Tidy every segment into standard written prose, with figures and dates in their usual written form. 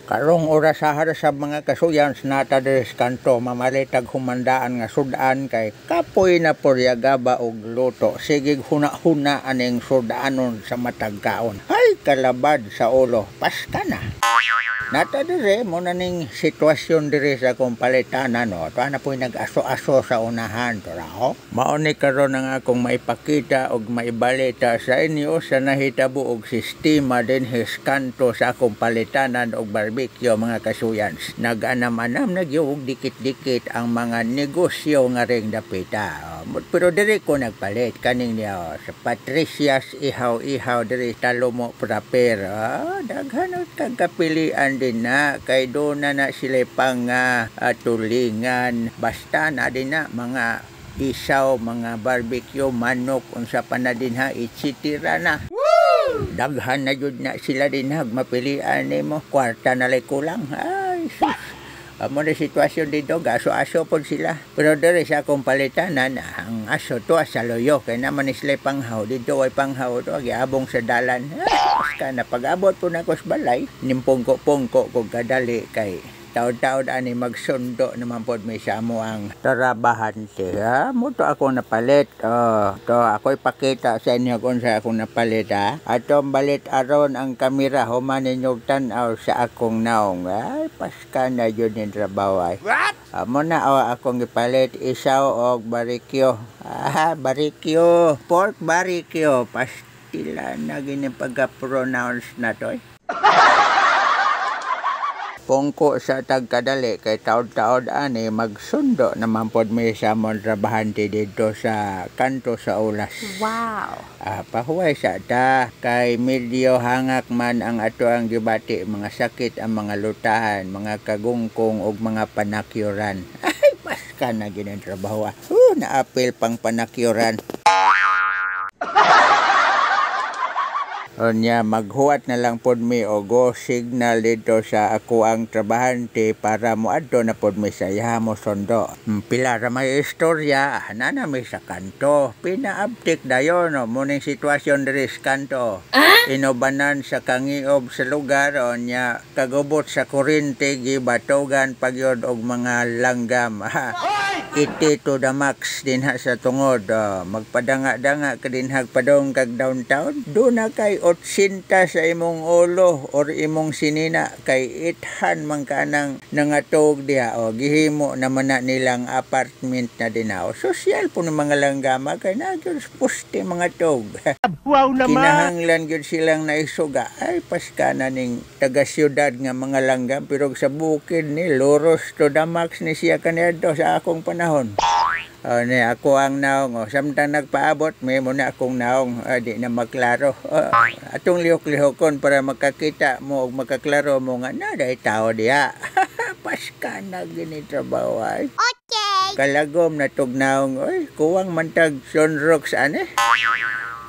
Karong orasahar sa mga kasuyans nata deres kanto mamalitag humandaan nga sudan kay kapoy na poryagaba og luto. Sigig huna-huna aning sudanon sa matag kaon. Ay kalabad sa ulo, paska na. Nata dire mo na ning sitwasyon dire sa akong palitanan no. Tuwa na po'y nag-aso-aso sa unahan to raho. Mauni karon ang akong maipakita og maibalita sa inyo sa nahitabo og sistema din kanto sa akong palitanan og barbecue mga kasuyans. Nag-anam-anam nagyog dikit-dikit ang mga negosyo nga ring dapita. Pero dire ko nagpalit kaning niya sa Patricia's Ihaw-Ihaw dire Talomo Proper. Daghan kag kapilian din na kay do na sila pang tulingan basta na din na mga isaw, mga barbecue, manok unsa pa na din ha itsitira na. Daghan na jud na sila din ha mapilian nimo kwarta na lay kulang. Ay sus. Amo na sitwasyon dito, aso-aso po sila. Pero dere sa akong palitanan, ang aso to sa loyo. Kaya naman sila panghaw. Dito ay panghaw to, giabong sa dalan. Ka na pag-abot po na ko sa balay, nimpungko-pungko ko kadali kay taod-taod ani magsundo naman pod may sa mo ang trabahante. Mo to ako napalit. To ako ipakita sa inyo kung sa akong napalit ha. Atong balit aron ang kamera human ninyo tan-aw sa akong naong. Ay paska na yun yung trabaho ay. What? Mo na akong ipalit isaw og barbecue. Barbecue. Pork barbecue. Pastila na gini pagka-pronounce na to eh. Pungko sa tagkadali kay taod-taod ani magsundo naman pod may samon trabahante dito sa kanto sa ulas. Wow. Pahuway sa ta kay medyo hangak man ang ato ang gibati mga sakit ang mga lutahan, mga kagungkong ug mga panakyuran. Ay paska na ginin trabaho. Naapil pang panakyuran. Onya maghuwat na lang pod mi o go signal dito sa ako ang trabahante para moadto na pod mi sa mo sondo. Pila ra may istorya na mi sa kanto. Pina-update dayon no muning sitwasyon diri sa kanto. Inobanan sa kangiob sa lugar onya kagubot sa kuryente gibatogan pagyod og mga langgam. Iti to the max dinha sa tungod. Magpadanga-danga ka dinhag padong kag downtown. Do na kay 80 sa imong ulo or imong sinina kay ithan man kanang nangatog diha o gihimo naman na nilang apartment na dinaw. Social po ng mga langgama kay nagyod puste mga tog. Wow naman. Kinahanglan gyud silang naisuga. Ay paska na ning taga syudad nga mga langgam pero sa bukid ni Loros to the max ni siya kaniadto sa akong panahon. Ni ako ang naong samtang nagpaabot may muna akong naong di na maklaro. Atong lihok-lihokon para makakita mo ug makaklaro mo nga na day tao diha. Paska na gini trabaho ay. Okay. Kalagom na tog naong oy kuwang mantag sunrox ani.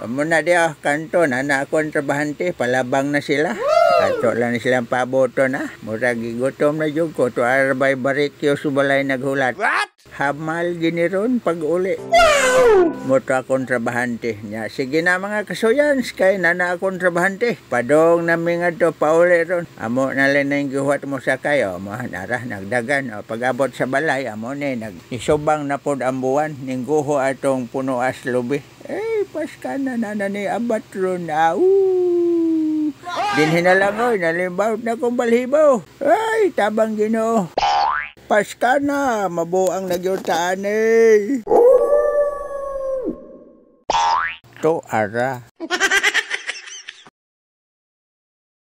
Muna diha kanto na akong trabahante palabang na sila. Ato lang silang paboto na. Murag gutom na jud ko to arbay barbecue subalay naghulat. What? Hamal giniron pag uli. Wow! Moto akong trabahante niya. Sige na mga kasuyans kay nana akong trabahante. Padong namin nga to pauli ron. Amo na lang na yung gihuwat mo sa kayo. Mahanara nagdagan. Pag-abot sa balay amo ni isubang na pod ang buwan. Ningguho atong puno as lubi. Paska na ni abat ron na. Dinhin na lang oy. Nalimbaw na kong balhibaw. Ay tabang Ginoo. Paska na, mabuang nagyutaan eh. To ara.